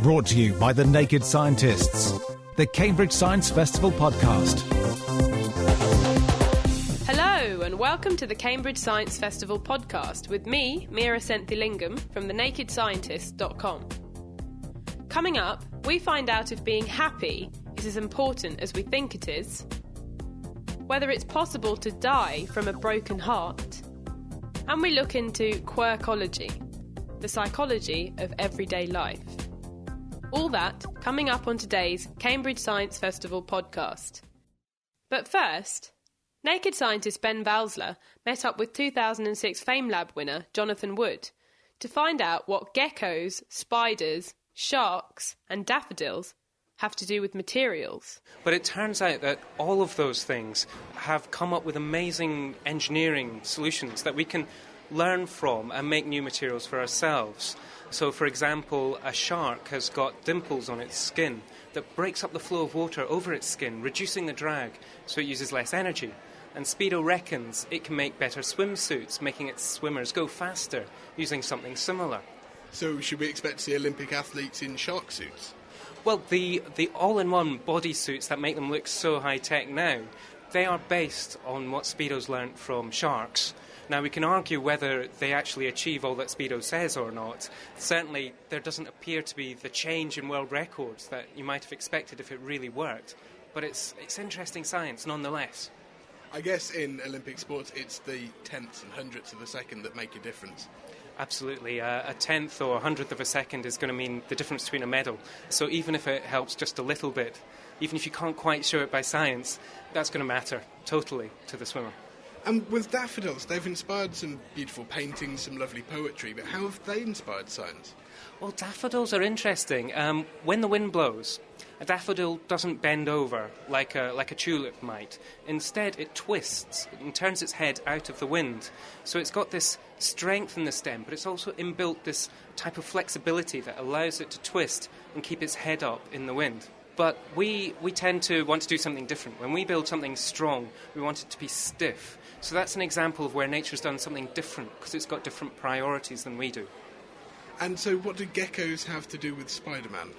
Brought to you by the Naked Scientists, the Cambridge Science Festival podcast. Hello and welcome to the Cambridge Science Festival podcast with me, Meera Senthilingam from thenakedscientist.com. Coming up, we find out if being happy is as important as we think it is, whether it's possible to die from a broken heart, and we look into quirkology, the psychology of everyday life. All that coming up on today's Cambridge Science Festival podcast. But first, Naked Scientist Ben Valsler met up with 2006 FameLab winner Jonathan Wood to find out what geckos, spiders, sharks and daffodils have to do with materials. But it turns out that all of those things have come up with amazing engineering solutions that we can learn from and make new materials for ourselves. So, for example, a shark has got dimples on its skin that breaks up the flow of water over its skin, reducing the drag so it uses less energy. And Speedo reckons it can make better swimsuits, making its swimmers go faster using something similar. So should we expect to see Olympic athletes in shark suits? Well, the all-in-one bodysuits that make them look so high-tech now, they are based on what Speedo's learnt from sharks. Now, we can argue whether they actually achieve all that Speedo says or not. Certainly, there doesn't appear to be the change in world records that you might have expected if it really worked. But it's interesting science, nonetheless. I guess in Olympic sports, it's the tenths and hundredths of a second that make a difference. Absolutely. A tenth or a hundredth of a second is going to mean the difference between a medal. So even if it helps just a little bit, even if you can't quite show it by science, that's going to matter totally to the swimmer. And with daffodils, they've inspired some beautiful paintings, some lovely poetry, but how have they inspired science? Well, daffodils are interesting. When the wind blows, a daffodil doesn't bend over like a tulip might. Instead, it twists and turns its head out of the wind. So it's got this strength in the stem, but it's also inbuilt this type of flexibility that allows it to twist and keep its head up in the wind. But we tend to want to do something different. When we build something strong, we want it to be stiff. So that's an example of where nature's done something different, because it's got different priorities than we do. And so what do geckos have to do with Spider-Man?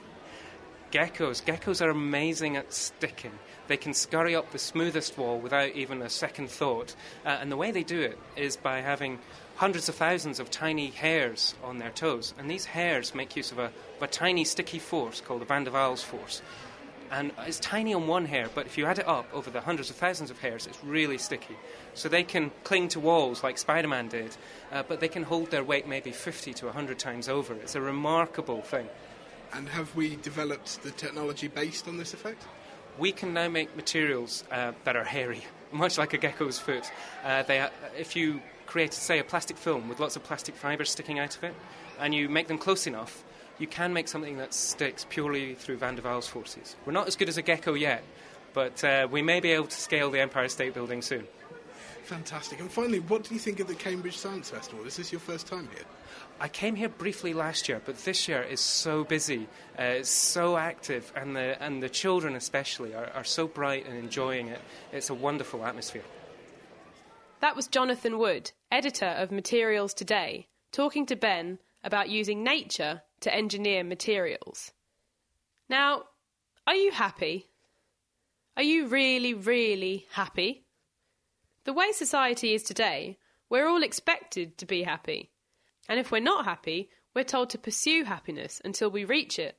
Geckos are amazing at sticking. They can scurry up the smoothest wall without even a second thought. And the way they do it is by having hundreds of thousands of tiny hairs on their toes. And these hairs make use of a tiny sticky force called the Van der Waals force. And it's tiny on one hair, but if you add it up over the hundreds of thousands of hairs, it's really sticky. So they can cling to walls like Spider-Man did, but they can hold their weight maybe 50 to 100 times over. It's a remarkable thing. And have we developed the technology based on this effect? We can now make materials that are hairy, much like a gecko's foot. If you create, say, a plastic film with lots of plastic fibres sticking out of it, and you make them close enough, you can make something that sticks purely through Van der Waals forces. We're not as good as a gecko yet, but we may be able to scale the Empire State Building soon. Fantastic. And finally, what do you think of the Cambridge Science Festival? Is this your first time here? I came here briefly last year, but this year is so busy, it's so active, and the children especially are so bright and enjoying it. It's a wonderful atmosphere. That was Jonathan Wood, editor of Materials Today, talking to Ben about using nature to engineer materials. Now, are you happy? Are you really, really happy? The way society is today, we're all expected to be happy. And if we're not happy, we're told to pursue happiness until we reach it.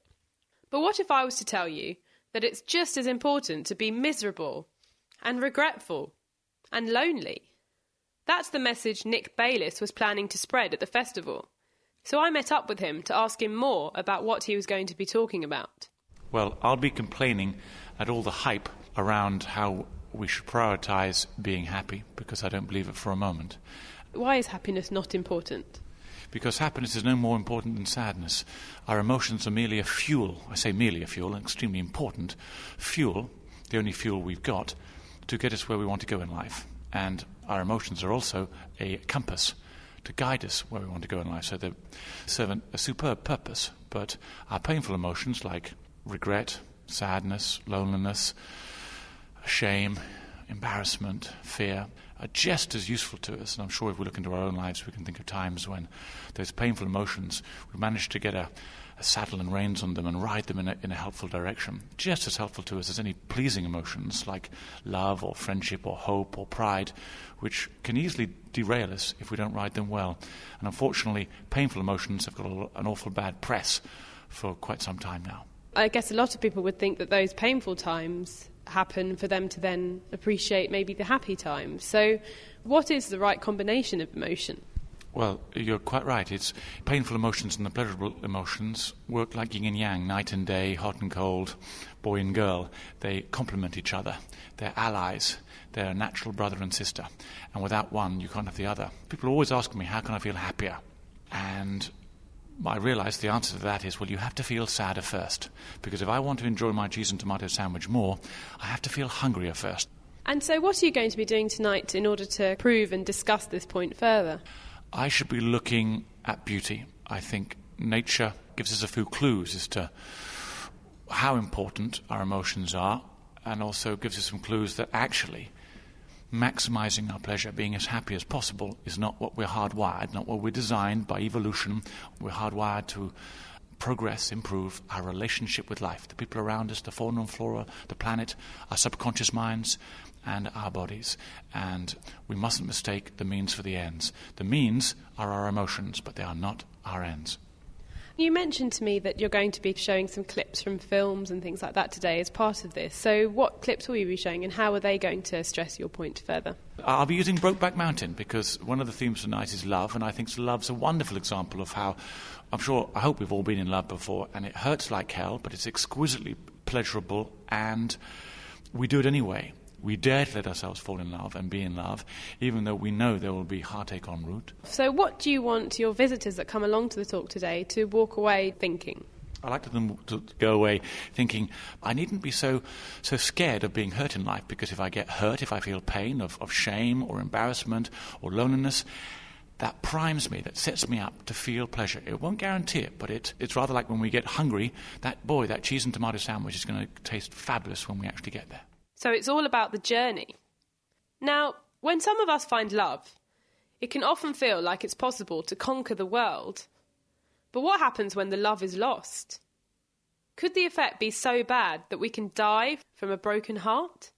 But what if I was to tell you that it's just as important to be miserable and regretful and lonely? That's the message Nick Bayliss was planning to spread at the festival. So I met up with him to ask him more about what he was going to be talking about. Well, I'll be complaining at all the hype around how we should prioritise being happy, because I don't believe it for a moment. Why is happiness not important? Because happiness is no more important than sadness. Our emotions are merely a fuel. I say merely a fuel, an extremely important fuel, the only fuel we've got, to get us where we want to go in life. And our emotions are also a compass to guide us where we want to go in life. So they serve a superb purpose. But our painful emotions like regret, sadness, loneliness, shame, embarrassment, fear, are just as useful to us. And I'm sure if we look into our own lives, we can think of times when those painful emotions, we managed to get saddle and reins on them and ride them in a helpful direction. Just as helpful to us as any pleasing emotions like love or friendship or hope or pride, which can easily derail us if we don't ride them well. And unfortunately, painful emotions have got an awful bad press for quite some time now. I guess a lot of people would think that those painful times happen for them to then appreciate maybe the happy times. So what is the right combination of emotion? Well, you're quite right. It's painful emotions and the pleasurable emotions work like yin and yang, night and day, hot and cold, boy and girl. They complement each other. They're allies. They're a natural brother and sister. And without one, you can't have the other. People always ask me, how can I feel happier? And I realise the answer to that is, well, you have to feel sadder first. Because if I want to enjoy my cheese and tomato sandwich more, I have to feel hungrier first. And so what are you going to be doing tonight in order to prove and discuss this point further? I should be looking at beauty. I think nature gives us a few clues as to how important our emotions are, and also gives us some clues that actually maximising our pleasure, being as happy as possible, is not what we're hardwired, not what we're designed by evolution. We're hardwired to progress, improve our relationship with life, the people around us, the fauna and flora, the planet, our subconscious minds, and our bodies. And we mustn't mistake the means for the ends. The means are our emotions, but they are not our ends. You mentioned to me that you're going to be showing some clips from films and things like that today as part of this. So what clips will you be showing, and how are they going to stress your point further? I'll be using Brokeback Mountain because one of the themes tonight is love, and I think love's a wonderful example of how, I hope we've all been in love before, and it hurts like hell, but it's exquisitely pleasurable, and we do it anyway. We dare to let ourselves fall in love and be in love, even though we know there will be heartache en route. So what do you want your visitors that come along to the talk today to walk away thinking? I like them to go away thinking, I needn't be so scared of being hurt in life, because if I get hurt, if I feel pain of shame or embarrassment or loneliness, that primes me, that sets me up to feel pleasure. It won't guarantee it, but it's rather like when we get hungry, that cheese and tomato sandwich is going to taste fabulous when we actually get there. So it's all about the journey. Now, when some of us find love, it can often feel like it's possible to conquer the world. But what happens when the love is lost? Could the effect be so bad that we can die from a broken heart?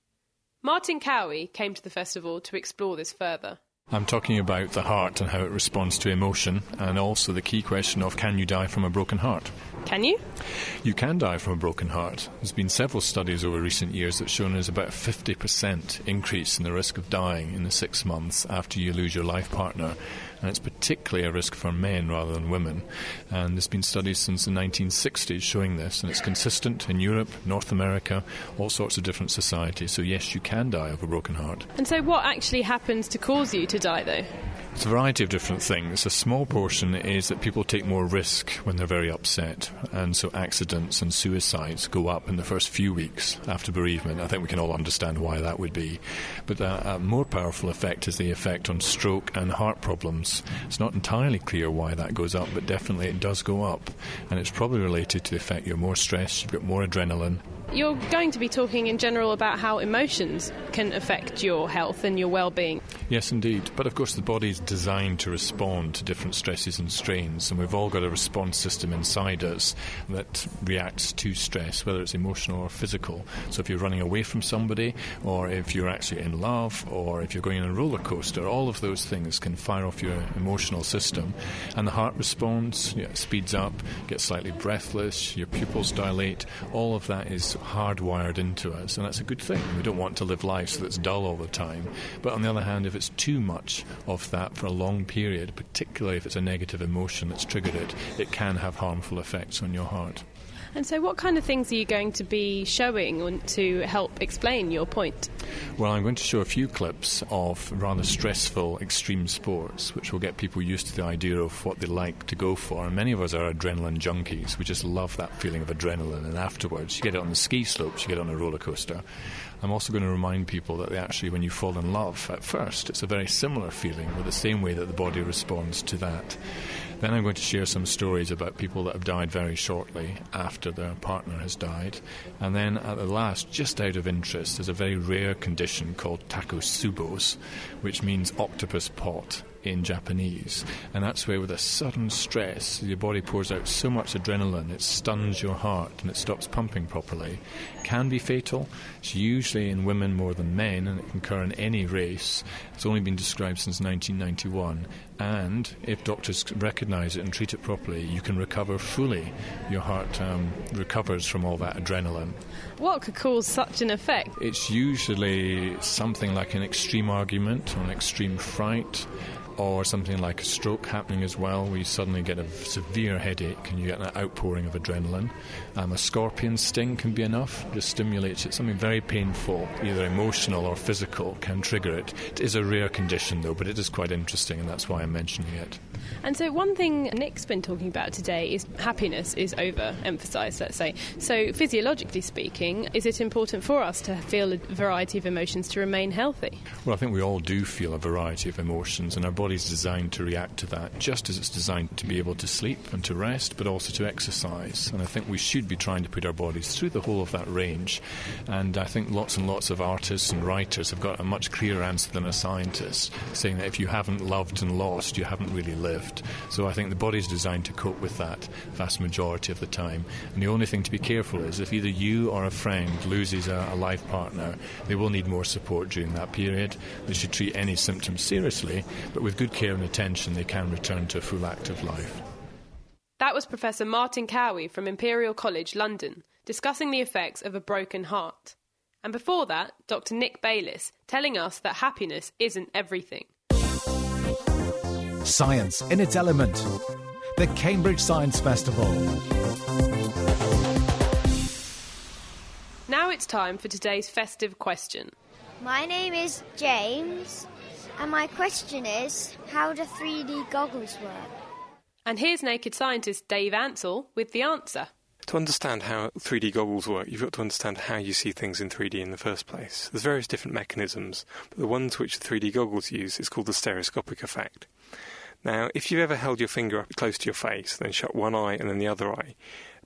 Martin Cowie came to the festival to explore this further. I'm talking about the heart and how it responds to emotion, and also the key question of, can you die from a broken heart? Can you? You can die from a broken heart. There's been several studies over recent years that shown there's about a 50% increase in the risk of dying in the 6 months after you lose your life partner. And it's particularly a risk for men rather than women. And there's been studies since the 1960s showing this, and it's consistent in Europe, North America, all sorts of different societies. So yes, you can die of a broken heart. And so what actually happens to cause you to die, though? It's a variety of different things. A small portion is that people take more risk when they're very upset, and so accidents and suicides go up in the first few weeks after bereavement. I think we can all understand why that would be. But a more powerful effect is the effect on stroke and heart problems. It's not entirely clear why that goes up, but definitely it does go up, and it's probably related to the fact you're more stressed, you've got more adrenaline. You're going to be talking in general about how emotions can affect your health and your well-being. Yes, indeed. But of course the body is designed to respond to different stresses and strains, and we've all got a response system inside us that reacts to stress, whether it's emotional or physical. So if you're running away from somebody, or if you're actually in love, or if you're going on a roller coaster, all of those things can fire off your emotional system, and the heart responds, speeds up, gets slightly breathless, your pupils dilate. All of that is hardwired into us, and that's a good thing. We don't want to live life so that it's dull all the time. But on the other hand, if it's too much of that for a long period, particularly if it's a negative emotion that's triggered it, it can have harmful effects on your heart. And so what kind of things are you going to be showing to help explain your point? Well, I'm going to show a few clips of rather stressful extreme sports, which will get people used to the idea of what they like to go for. And many of us are adrenaline junkies. We just love that feeling of adrenaline. And afterwards, you get it on the ski slopes, you get it on a roller coaster. I'm also going to remind people that actually, when you fall in love at first, it's a very similar feeling, with the same way that the body responds to that. Then I'm going to share some stories about people that have died very shortly after their partner has died. And then at the last, just out of interest, there's a very rare condition called takotsubo, which means octopus pot in Japanese. And that's where, with a sudden stress, your body pours out so much adrenaline, it stuns your heart and it stops pumping properly. Can be fatal. It's usually in women more than men, and it can occur in any race. It's only been described since 1991. And if doctors recognise it and treat it properly, you can recover fully. Your heart recovers from all that adrenaline. What could cause such an effect? It's usually something like an extreme argument or an extreme fright, or something like a stroke happening as well, where you suddenly get a severe headache and you get an outpouring of adrenaline. A scorpion sting can be enough, just stimulates it. Something very painful, either emotional or physical, can trigger it. It is a rare condition though, but it is quite interesting, and that's why I'm mentioning it. And so one thing Nick's been talking about today is happiness is overemphasised, let's say. So physiologically speaking, is it important for us to feel a variety of emotions to remain healthy? Well, I think we all do feel a variety of emotions, and our body's designed to react to that, just as it's designed to be able to sleep and to rest, but also to exercise. And I think we should be trying to put our bodies through the whole of that range. And I think lots and lots of artists and writers have got a much clearer answer than a scientist, saying that if you haven't loved and lost, you haven't really lived. So I think the body's designed to cope with that vast majority of the time. And the only thing to be careful is if either you or a friend loses a life partner, they will need more support during that period. They should treat any symptoms seriously, but with good care and attention, they can return to a full active life. That was Professor Martin Cowie from Imperial College, London, discussing the effects of a broken heart. And before that, Dr. Nick Bayliss telling us that happiness isn't everything. Science in its element. The Cambridge Science Festival. Now it's time for today's festive question. My name is James, and my question is, how do 3D goggles work? And here's Naked Scientist Dave Ansell with the answer. To understand how 3D goggles work, you've got to understand how you see things in 3D in the first place. There's various different mechanisms, but the ones which the 3D goggles use is called the stereoscopic effect. Now, if you've ever held your finger up close to your face, then shut one eye and then the other eye,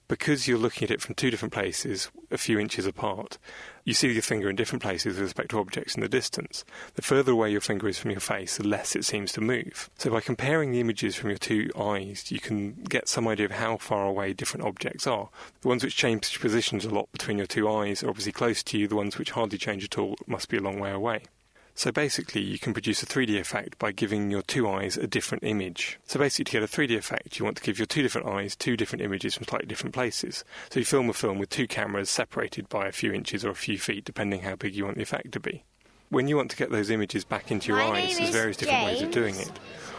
because you're looking at it from two different places, a few inches apart, you see your finger in different places with respect to objects in the distance. The further away your finger is from your face, the less it seems to move. So by comparing the images from your two eyes, you can get some idea of how far away different objects are. The ones which change positions a lot between your two eyes are obviously close to you. The ones which hardly change at all must be a long way away. So basically, you can produce a 3D effect by giving your two eyes a different image. So basically, to get a 3D effect, you want to give your two different eyes two different images from slightly different places. So you film a film with two cameras separated by a few inches or a few feet, depending how big you want the effect to be. When you want to get those images back into your eyes, there's various different ways of doing it.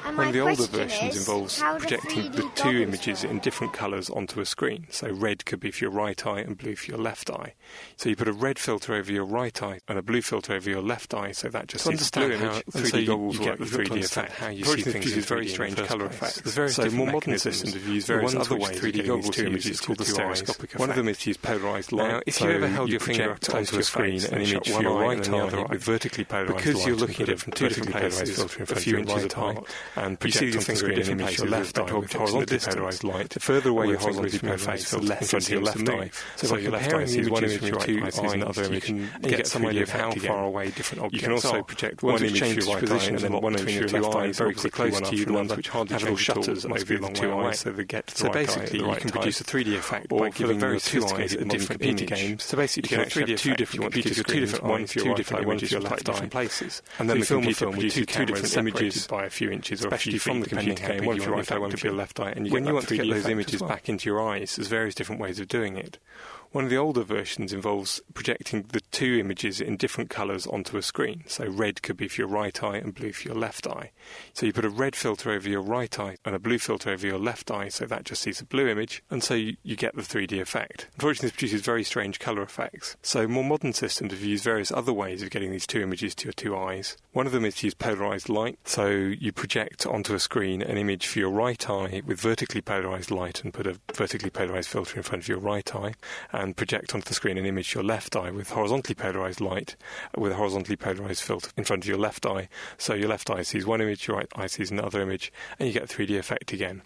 One of the older versions involves projecting the two images in different colours onto a screen. So red could be for your right eye and blue for your left eye. So you put a red filter over your right eye and a blue filter over your left eye, so that just sees the blue image. And so you get the 3D effect, how you see things in very strange colour effects. There's various different more modern systems have used various other ways 3D goggles two images called the stereoscopic effect. One of them is to use polarised light. Now, if you ever held your finger up close to a screen, an image for your right eye with vertically polarised light, because you're looking at it from two different places, a few inches apart, and you see your finger in different places, your left eye with horizontally polarised light. The further away your finger is from your face, the less it seems to move. So by comparing the images from your two eyes and another image, you can get some idea of how far away different objects are. You can also project one image for your right eye and then one between your two eyes very close to you, the ones which hardly change shutters over the two eyes, so they get to the right eye. So basically, you can produce a 3D effect by giving your two eyes a different image. So basically, you can actually have two different computers, two different ones, two different images for your left eye, places, and then the computer produces two different images by a few inches or a few feet, depending how big you want the effect to be your left eye. And when you want to get those images back into your eyes, there's various different ways of doing it. One of the older versions involves projecting the two images in different colours onto a screen. So red could be for your right eye and blue for your left eye. So you put a red filter over your right eye and a blue filter over your left eye, so that just sees a blue image, and so you get the 3D effect. Unfortunately, this produces very strange colour effects. So more modern systems have used various other ways of getting these two images to your two eyes. One of them is to use polarised light. So you project onto a screen an image for your right eye with vertically polarised light and put a vertically polarised filter in front of your right eye, and project onto the screen an image for your left eye with horizontally polarised light with a horizontally polarised filter in front of your left eye. So your left eye sees one image, your right eye sees another image, and you get a 3D effect again.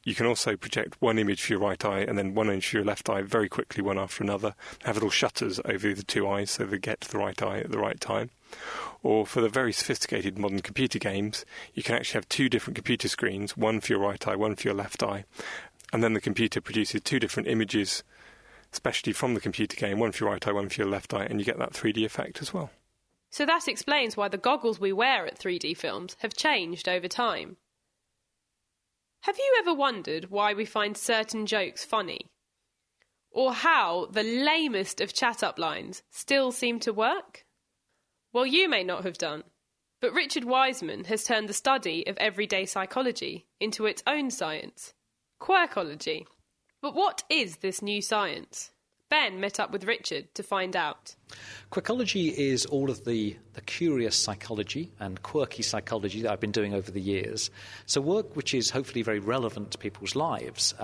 You can also project one image for your right eye and then one image for your left eye very quickly, one after another, have little shutters over the two eyes so they get to the right eye at the right time. Or for the very sophisticated modern computer games, you can actually have two different computer screens, one for your right eye, one for your left eye, and then the computer produces two different images, especially from the computer game, one for your right eye, one for your left eye, and you get that 3D effect as well. So that explains why the goggles we wear at 3D Films have changed over time. Have you ever wondered why we find certain jokes funny? Or how the lamest of chat-up lines still seem to work? Well, you may not have done, but Richard Wiseman has turned the study of everyday psychology into its own science, Quirkology. But what is this new science? Ben met up with Richard to find out. Quirkology is all of the curious psychology and quirky psychology that I've been doing over the years. So work which is hopefully very relevant to people's lives.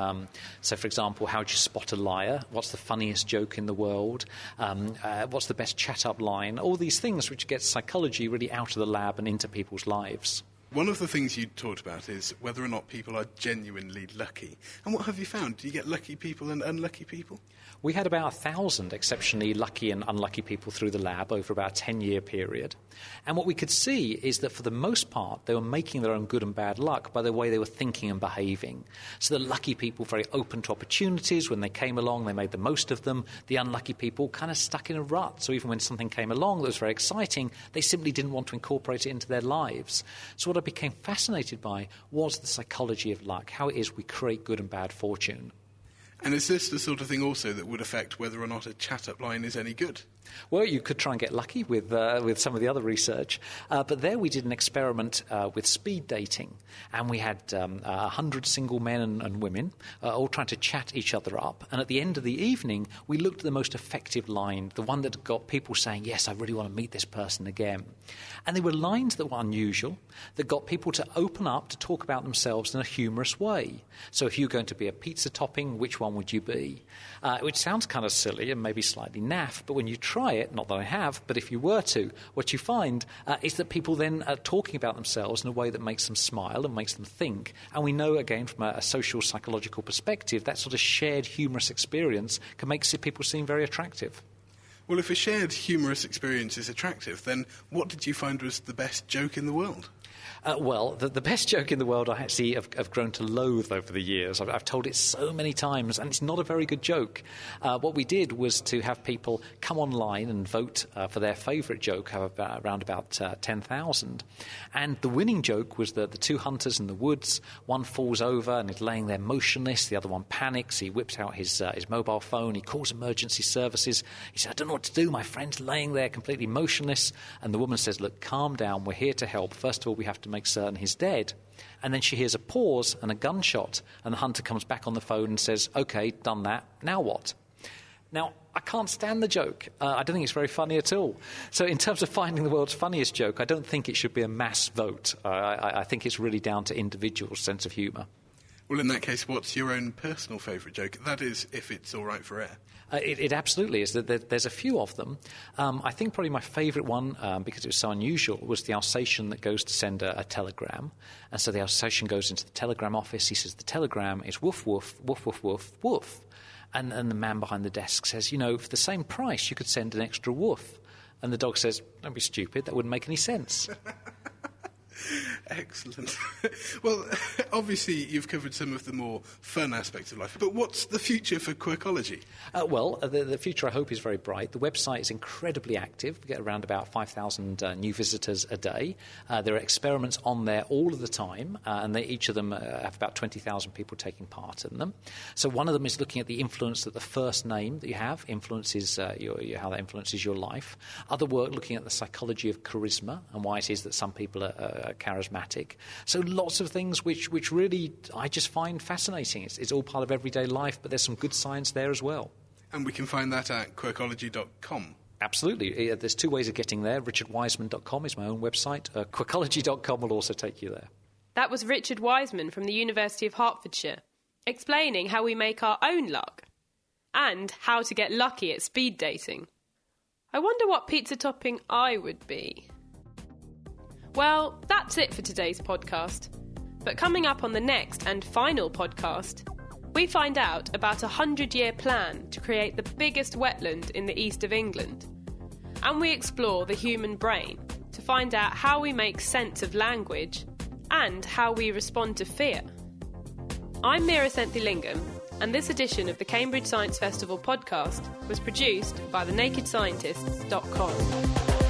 So, for example, how do you spot a liar? What's the funniest joke in the world? What's the best chat-up line? All these things which get psychology really out of the lab and into people's lives. One of the things you talked about is whether or not people are genuinely lucky. And what have you found? Do you get lucky people and unlucky people? We had about 1,000 exceptionally lucky and unlucky people through the lab over about a 10-year period. And what we could see is that for the most part, they were making their own good and bad luck by the way they were thinking and behaving. So the lucky people very open to opportunities. When they came along, they made the most of them. The unlucky people kind of stuck in a rut. So even when something came along that was very exciting, they simply didn't want to incorporate it into their lives. So what I became fascinated by was the psychology of luck, how it is we create good and bad fortune. And is this the sort of thing also that would affect whether or not a chat-up line is any good? Well, you could try and get lucky with some of the other research, but there we did an experiment with speed dating, and we had 100 single men and women all trying to chat each other up, and at the end of the evening, we looked at the most effective line, the one that got people saying, yes, I really want to meet this person again. And they were lines that were unusual, that got people to open up to talk about themselves in a humorous way. So if you're going to be a pizza topping, which one would you be? Which sounds kind of silly and maybe slightly naff, but when you try it, not that I have, but if you were to, what you find is that people then are talking about themselves in a way that makes them smile and makes them think. And we know, again, from a social psychological perspective, that sort of shared humorous experience can make people seem very attractive. Well, if a shared humorous experience is attractive, then what did you find was the best joke in the world? Well, the best joke in the world I actually have grown to loathe over the years. I've told it so many times, and it's not a very good joke. What we did was to have people come online and vote for their favourite joke, around about 10,000. And the winning joke was the two hunters in the woods. One falls over and is laying there motionless. The other one panics. He whips out his mobile phone. He calls emergency services. He says, I don't know what to do. My friend's laying there completely motionless. And the woman says, look, calm down. We're here to help. First of all, we have to make certain he's dead. And then she hears a pause and a gunshot, and the hunter comes back on the phone and says, OK, done that, now what? Now, I can't stand the joke. I don't think it's very funny at all. So in terms of finding the world's funniest joke, I don't think it should be a mass vote. I think it's really down to individuals' sense of humour. Well, in that case, what's your own personal favourite joke? That is, if it's all right for air. It absolutely is. There's a few of them. I think probably my favourite one, because it was so unusual, was the Alsatian that goes to send a telegram. And so the Alsatian goes into the telegram office. He says, the telegram is woof, woof, woof, woof, woof, woof. And the man behind the desk says, you know, for the same price, you could send an extra woof. And the dog says, don't be stupid, that wouldn't make any sense. Excellent. Well, obviously you've covered some of the more fun aspects of life, but what's the future for Quirkology? The future, I hope, is very bright. The website is incredibly active. We get around about 5,000 new visitors a day. There are experiments on there all of the time, and each of them have about 20,000 people taking part in them. So one of them is looking at the influence that the first name that you have influences how that influences your life. Other work looking at the psychology of charisma and why it is that some people are charismatic. So lots of things which really I just find fascinating. It's all part of everyday life, but there's some good science there as well. And we can find that at quirkology.com. Absolutely. There's two ways of getting there. richardwiseman.com is my own website. Quirkology.com will also take you there. That was Richard Wiseman from the University of Hertfordshire, explaining how we make our own luck and how to get lucky at speed dating. I wonder what pizza topping I would be. Well, that's it for today's podcast. But coming up on the next and final podcast, we find out about a 100-year plan to create the biggest wetland in the east of England and we explore the human brain to find out how we make sense of language and how we respond to fear. I'm Mira Senthilingam, and this edition of the Cambridge Science Festival podcast was produced by thenakedscientists.com.